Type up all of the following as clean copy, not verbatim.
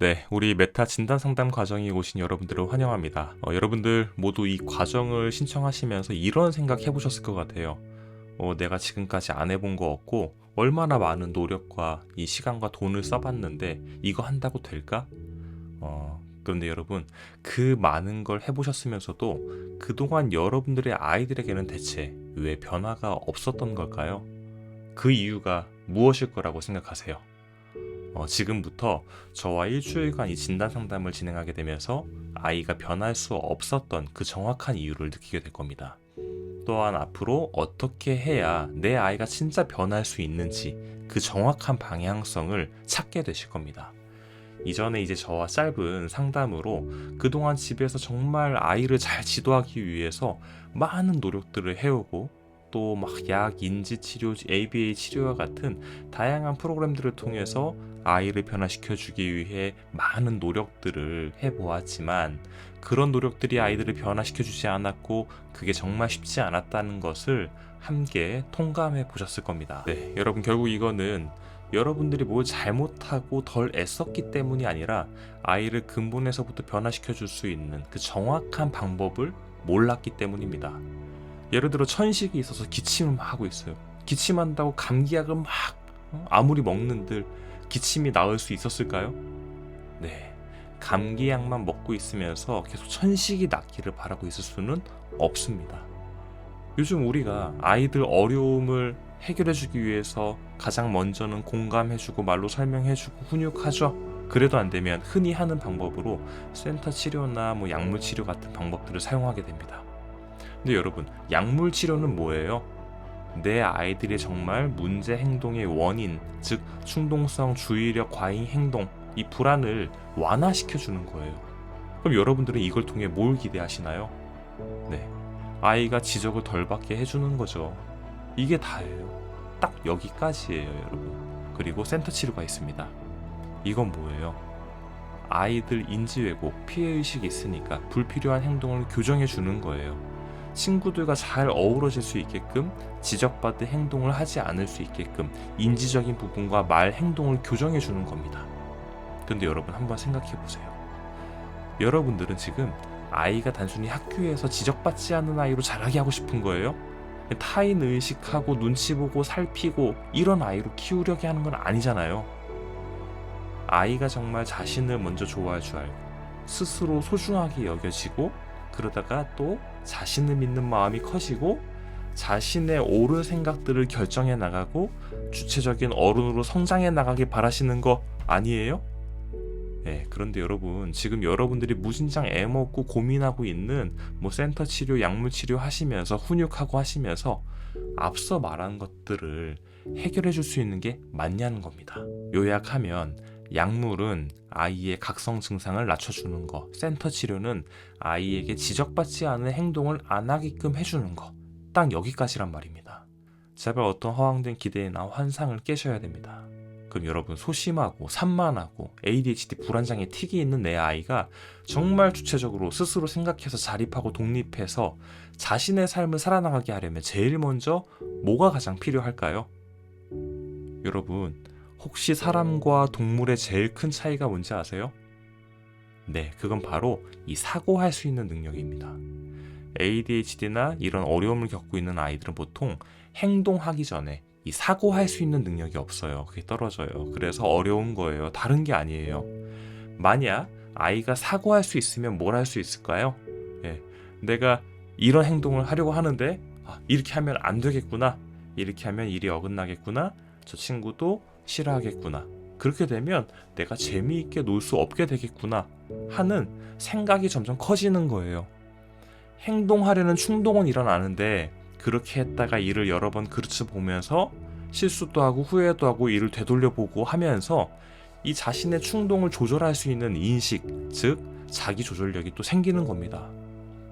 네, 우리 메타 진단 상담 과정에 오신 여러분들을 환영합니다. 여러분들 모두 이 과정을 신청하시면서 이런 생각 해보셨을 것 같아요. 내가 지금까지 안 해본 거 없고 얼마나 많은 노력과 이 시간과 돈을 써봤는데 이거 한다고 될까? 그런데 여러분, 그 많은 걸 해보셨으면서도 그동안 여러분들의 아이들에게는 대체 왜 변화가 없었던 걸까요? 그 이유가 무엇일 거라고 생각하세요? 지금부터 저와 일주일간 이 진단 상담을 진행하게 되면서 아이가 변할 수 없었던 그 정확한 이유를 느끼게 될 겁니다. 또한 앞으로 어떻게 해야 내 아이가 진짜 변할 수 있는지 그 정확한 방향성을 찾게 되실 겁니다. 이전에 이제 저와 짧은 상담으로 그동안 집에서 정말 아이를 잘 지도하기 위해서 많은 노력들을 해오고 또 막 약, 인지 치료, ABA 치료와 같은 다양한 프로그램들을 통해서 아이를 변화시켜주기 위해 많은 노력들을 해보았지만 그런 노력들이 아이들을 변화시켜주지 않았고 그게 정말 쉽지 않았다는 것을 함께 통감해 보셨을 겁니다. 네, 여러분 결국 이거는 여러분들이 뭘 잘못하고 덜 애썼기 때문이 아니라 아이를 근본에서부터 변화시켜 줄 수 있는 그 정확한 방법을 몰랐기 때문입니다. 예를 들어 천식이 있어서 기침을 막 하고 있어요. 기침한다고 감기약을 막 아무리 먹는들 기침이 나을 수 있었을까요? 네, 감기약만 먹고 있으면서 계속 천식이 낫기를 바라고 있을 수는 없습니다. 요즘 우리가 아이들 어려움을 해결해주기 위해서 가장 먼저는 공감해주고 말로 설명해주고 훈육하죠. 그래도 안 되면 흔히 하는 방법으로 센터 치료나 약물 치료 같은 방법들을 사용하게 됩니다. 근데 여러분, 약물 치료는 뭐예요? 내 아이들이 정말 문제 행동의 원인, 즉 충동성, 주의력, 과잉 행동, 이 불안을 완화시켜주는 거예요. 그럼 여러분들은 이걸 통해 뭘 기대하시나요? 네, 아이가 지적을 덜 받게 해주는 거죠. 이게 다예요. 딱 여기까지예요, 여러분. 그리고 센터 치료가 있습니다. 이건 뭐예요? 아이들 인지 왜곡, 피해의식이 있으니까 불필요한 행동을 교정해 주는 거예요. 친구들과 잘 어우러질 수 있게끔, 지적받은 행동을 하지 않을 수 있게끔 인지적인 부분과 말, 행동을 교정해 주는 겁니다. 근데 여러분 한번 생각해 보세요. 여러분들은 지금 아이가 단순히 학교에서 지적받지 않는 아이로 자라게 하고 싶은 거예요? 타인 의식하고 눈치 보고 살피고 이런 아이로 키우려게 하는 건 아니잖아요. 아이가 정말 자신을 먼저 좋아할 줄 알고 스스로 소중하게 여겨지고 그러다가 또 자신을 믿는 마음이 커지고 자신의 옳은 생각들을 결정해 나가고 주체적인 어른으로 성장해 나가길 바라시는 거 아니에요? 네, 그런데 여러분 지금 여러분들이 무진장 애먹고 고민하고 있는 센터 치료, 약물 치료 하시면서 훈육하고 하시면서 앞서 말한 것들을 해결해 줄 수 있는 게 맞냐는 겁니다. 요약하면 약물은 아이의 각성 증상을 낮춰주는 거, 센터 치료는 아이에게 지적받지 않은 행동을 안 하게끔 해주는 거, 딱 여기까지란 말입니다. 제발 어떤 허황된 기대나 환상을 깨셔야 됩니다. 그럼 여러분 소심하고 산만하고 ADHD 불안장애 틱이 있는 내 아이가 정말 주체적으로 스스로 생각해서 자립하고 독립해서 자신의 삶을 살아나가게 하려면 제일 먼저 뭐가 가장 필요할까요? 여러분 혹시 사람과 동물의 제일 큰 차이가 뭔지 아세요? 네, 그건 바로 이 사고할 수 있는 능력입니다. ADHD나 이런 어려움을 겪고 있는 아이들은 보통 행동하기 전에 이 사고할 수 있는 능력이 없어요. 그게 떨어져요. 그래서 어려운 거예요. 다른 게 아니에요. 만약 아이가 사고할 수 있으면 뭘 할 수 있을까요? 내가 이런 행동을 하려고 하는데 이렇게 하면 안 되겠구나. 이렇게 하면 일이 어긋나겠구나. 저 친구도 싫어하겠구나. 그렇게 되면 내가 재미있게 놀 수 없게 되겠구나 하는 생각이 점점 커지는 거예요. 행동하려는 충동은 일어나는데 그렇게 했다가 일을 여러 번 그르쳐 보면서 실수도 하고 후회도 하고 일을 되돌려보고 하면서 이 자신의 충동을 조절할 수 있는 인식, 즉 자기 조절력이 또 생기는 겁니다.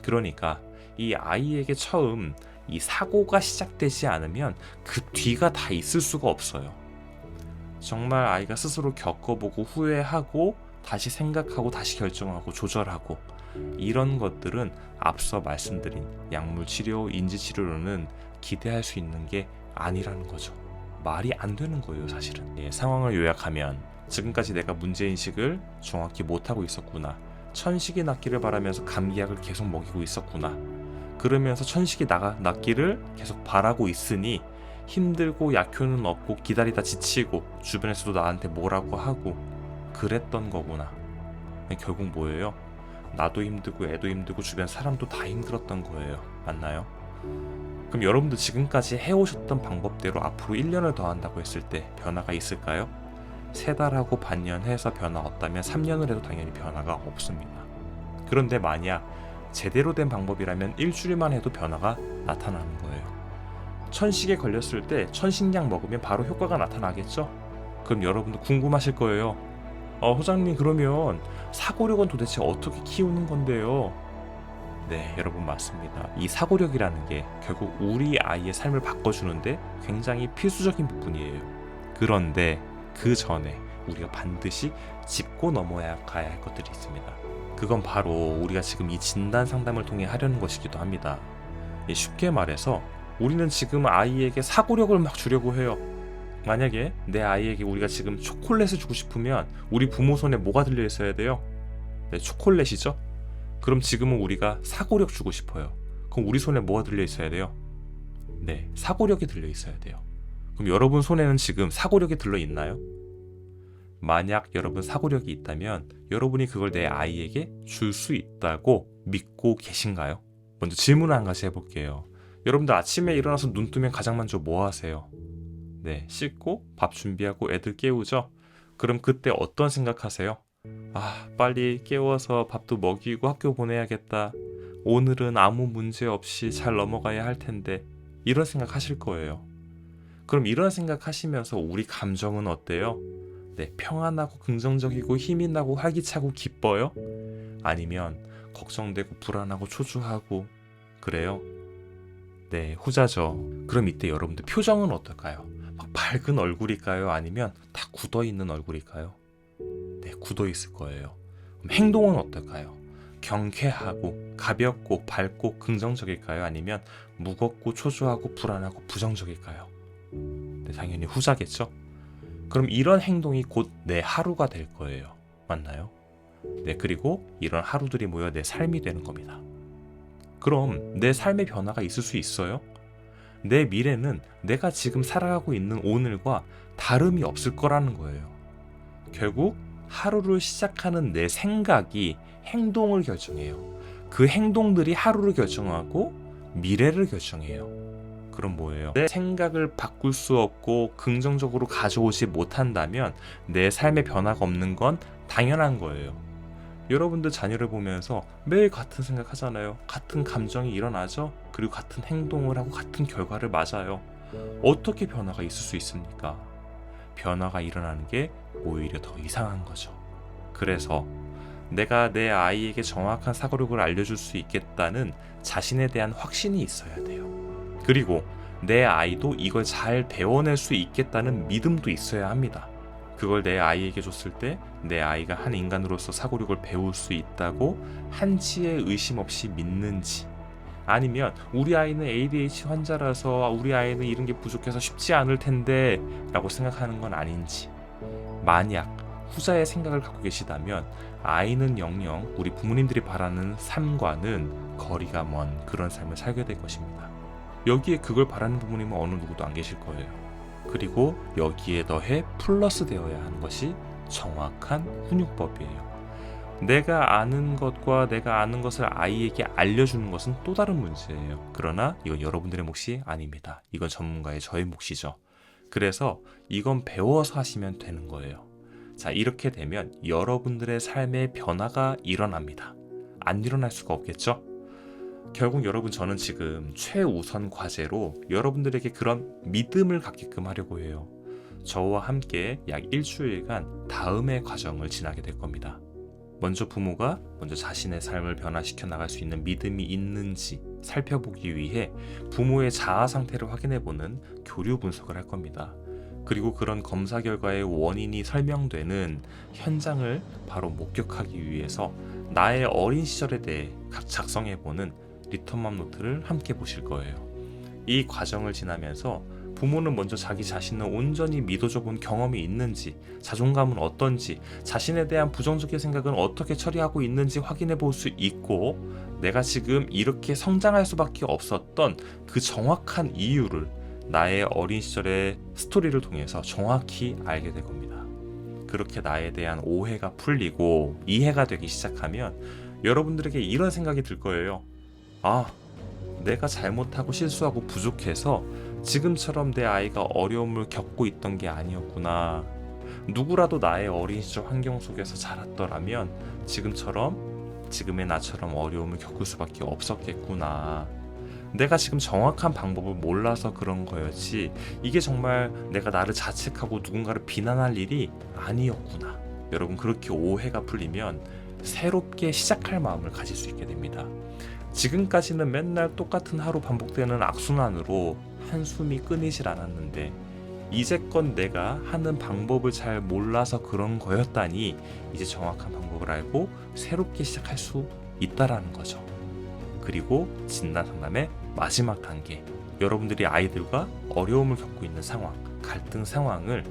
그러니까 이 아이에게 처음 이 사고가 시작되지 않으면 그 뒤가 다 있을 수가 없어요. 정말 아이가 스스로 겪어보고 후회하고 다시 생각하고 다시 결정하고 조절하고 이런 것들은 앞서 말씀드린 약물 치료, 인지 치료로는 기대할 수 있는 게 아니라는 거죠. 말이 안 되는 거예요, 사실은. 상황을 요약하면 지금까지 내가 문제인식을 정확히 못하고 있었구나. 천식이 낫기를 바라면서 감기약을 계속 먹이고 있었구나. 그러면서 천식이 낫기를 계속 바라고 있으니 힘들고 약효는 없고 기다리다 지치고 주변에서도 나한테 뭐라고 하고 그랬던 거구나. 결국 뭐예요? 나도 힘들고 애도 힘들고 주변 사람도 다 힘들었던 거예요. 맞나요? 그럼 여러분도 지금까지 해오셨던 방법대로 앞으로 1년을 더 한다고 했을 때 변화가 있을까요? 3달하고 반년 해서 변화 없다면 3년을 해도 당연히 변화가 없습니다. 그런데 만약 제대로 된 방법이라면 일주일만 해도 변화가 나타나는 거예요. 천식에 걸렸을 때 천식약 먹으면 바로 효과가 나타나겠죠? 그럼 여러분도 궁금하실 거예요. 호장님, 그러면 사고력은 도대체 어떻게 키우는 건데요? 네, 여러분, 맞습니다. 이 사고력이라는 게 결국 우리 아이의 삶을 바꿔주는데 굉장히 필수적인 부분이에요. 그런데 그 전에 우리가 반드시 짚고 넘어야 가야 할 것들이 있습니다. 그건 바로 우리가 지금 이 진단 상담을 통해 하려는 것이기도 합니다. 쉽게 말해서 우리는 지금 아이에게 사고력을 막 주려고 해요. 만약에 내 아이에게 우리가 지금 초콜릿을 주고 싶으면 우리 부모 손에 뭐가 들려 있어야 돼요? 네, 초콜릿이죠? 그럼 지금은 우리가 사고력 주고 싶어요. 그럼 우리 손에 뭐가 들려 있어야 돼요? 네, 사고력이 들려 있어야 돼요. 그럼 여러분 손에는 지금 사고력이 들려 있나요? 만약 여러분 사고력이 있다면 여러분이 그걸 내 아이에게 줄 수 있다고 믿고 계신가요? 먼저 질문을 한 가지 해볼게요. 여러분들 아침에 일어나서 눈 뜨면 가장 먼저 뭐 하세요? 네, 씻고 밥 준비하고 애들 깨우죠? 그럼 그때 어떤 생각하세요? 빨리 깨워서 밥도 먹이고 학교 보내야겠다. 오늘은 아무 문제 없이 잘 넘어가야 할 텐데. 이런 생각 하실 거예요. 그럼 이런 생각 하시면서 우리 감정은 어때요? 네, 평안하고 긍정적이고 힘이 나고 활기차고 기뻐요? 아니면 걱정되고 불안하고 초조하고 그래요? 네, 후자죠. 그럼 이때 여러분들 표정은 어떨까요? 막 밝은 얼굴일까요? 아니면 다 굳어있는 얼굴일까요? 네, 굳어있을 거예요. 그럼 행동은 어떨까요? 경쾌하고 가볍고 밝고 긍정적일까요? 아니면 무겁고 초조하고 불안하고 부정적일까요? 네, 당연히 후자겠죠? 그럼 이런 행동이 곧 내 하루가 될 거예요. 맞나요? 네, 그리고 이런 하루들이 모여 내 삶이 되는 겁니다. 그럼 내 삶의 변화가 있을 수 있어요? 내 미래는 내가 지금 살아가고 있는 오늘과 다름이 없을 거라는 거예요. 결국 하루를 시작하는 내 생각이 행동을 결정해요. 그 행동들이 하루를 결정하고 미래를 결정해요. 그럼 뭐예요? 내 생각을 바꿀 수 없고 긍정적으로 가져오지 못한다면 내 삶에 변화가 없는 건 당연한 거예요. 여러분들 자녀를 보면서 매일 같은 생각 하잖아요. 같은 감정이 일어나죠? 그리고 같은 행동을 하고 같은 결과를 맞아요. 어떻게 변화가 있을 수 있습니까? 변화가 일어나는 게 오히려 더 이상한 거죠. 그래서 내가 내 아이에게 정확한 사고력을 알려줄 수 있겠다는 자신에 대한 확신이 있어야 돼요. 그리고 내 아이도 이걸 잘 배워낼 수 있겠다는 믿음도 있어야 합니다. 그걸 내 아이에게 줬을 때 내 아이가 한 인간으로서 사고력을 배울 수 있다고 한치의 의심 없이 믿는지, 아니면 우리 아이는 ADHD 환자라서 우리 아이는 이런 게 부족해서 쉽지 않을 텐데 라고 생각하는 건 아닌지. 만약 후자의 생각을 갖고 계시다면 아이는 영영 우리 부모님들이 바라는 삶과는 거리가 먼 그런 삶을 살게 될 것입니다. 여기에 그걸 바라는 부모님은 어느 누구도 안 계실 거예요. 그리고 여기에 더해 플러스 되어야 하는 것이 정확한 훈육법이에요. 내가 아는 것과 내가 아는 것을 아이에게 알려주는 것은 또 다른 문제예요. 그러나 이건 여러분들의 몫이 아닙니다. 이건 전문가의 저의 몫이죠. 그래서 이건 배워서 하시면 되는 거예요. 자, 이렇게 되면 여러분들의 삶의 변화가 일어납니다. 안 일어날 수가 없겠죠? 결국 여러분, 저는 지금 최우선 과제로 여러분들에게 그런 믿음을 갖게끔 하려고 해요. 저와 함께 약 일주일간 다음의 과정을 지나게 될 겁니다. 먼저 부모가 먼저 자신의 삶을 변화시켜 나갈 수 있는 믿음이 있는지 살펴보기 위해 부모의 자아 상태를 확인해보는 교류 분석을 할 겁니다. 그리고 그런 검사 결과의 원인이 설명되는 현장을 바로 목격하기 위해서 나의 어린 시절에 대해 각 작성해보는 리턴맘 노트를 함께 보실 거예요. 이 과정을 지나면서 부모는 먼저 자기 자신을 온전히 믿어줘 본 경험이 있는지, 자존감은 어떤지, 자신에 대한 부정적인 생각은 어떻게 처리하고 있는지 확인해 볼 수 있고, 내가 지금 이렇게 성장할 수밖에 없었던 그 정확한 이유를 나의 어린 시절의 스토리를 통해서 정확히 알게 될 겁니다. 그렇게 나에 대한 오해가 풀리고 이해가 되기 시작하면 여러분들에게 이런 생각이 들 거예요. 아, 내가 잘못하고 실수하고 부족해서 지금처럼 내 아이가 어려움을 겪고 있던 게 아니었구나. 누구라도 나의 어린 시절 환경 속에서 자랐더라면 지금의 나처럼 어려움을 겪을 수밖에 없었겠구나. 내가 지금 정확한 방법을 몰라서 그런 거였지, 이게 정말 내가 나를 자책하고 누군가를 비난할 일이 아니었구나. 여러분, 그렇게 오해가 풀리면 새롭게 시작할 마음을 가질 수 있게 됩니다. 지금까지는 맨날 똑같은 하루 반복되는 악순환으로 한숨이 끊이질 않았는데, 이제껏 내가 하는 방법을 잘 몰라서 그런 거였다니 이제 정확한 방법을 알고 새롭게 시작할 수 있다라는 거죠. 그리고 진단 상담의 마지막 단계, 여러분들이 아이들과 어려움을 겪고 있는 상황, 갈등 상황을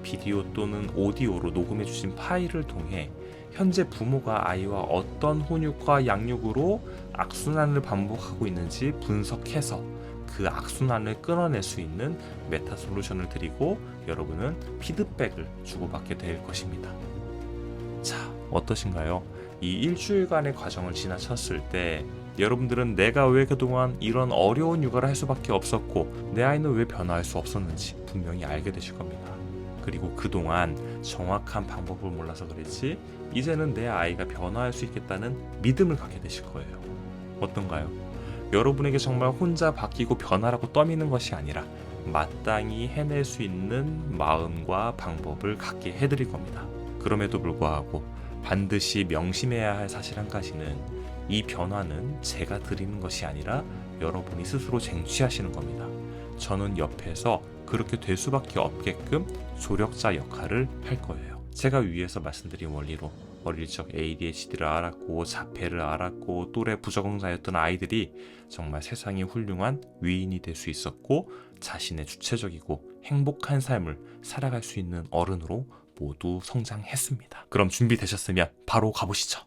비디오 또는 오디오로 녹음해 주신 파일을 통해 현재 부모가 아이와 어떤 훈육과 양육으로 악순환을 반복하고 있는지 분석해서 그 악순환을 끊어낼 수 있는 메타 솔루션을 드리고 여러분은 피드백을 주고받게 될 것입니다. 자, 어떠신가요? 이 일주일간의 과정을 지나쳤을 때 여러분들은 내가 왜 그동안 이런 어려운 육아를 할 수밖에 없었고 내 아이는 왜 변화할 수 없었는지 분명히 알게 되실 겁니다. 그리고 그동안 정확한 방법을 몰라서 그랬지 이제는 내 아이가 변화할 수 있겠다는 믿음을 갖게 되실 거예요. 어떤가요? 여러분에게 정말 혼자 바뀌고 변화라고 떠미는 것이 아니라 마땅히 해낼 수 있는 마음과 방법을 갖게 해드릴 겁니다. 그럼에도 불구하고 반드시 명심해야 할 사실 한 가지는 이 변화는 제가 드리는 것이 아니라 여러분이 스스로 쟁취하시는 겁니다. 저는 옆에서 그렇게 될 수밖에 없게끔 조력자 역할을 할 거예요. 제가 위에서 말씀드린 원리로 어릴 적 ADHD를 알았고 자폐를 알았고 또래 부적응자였던 아이들이 정말 세상이 훌륭한 위인이 될 수 있었고 자신의 주체적이고 행복한 삶을 살아갈 수 있는 어른으로 모두 성장했습니다. 그럼 준비되셨으면 바로 가보시죠.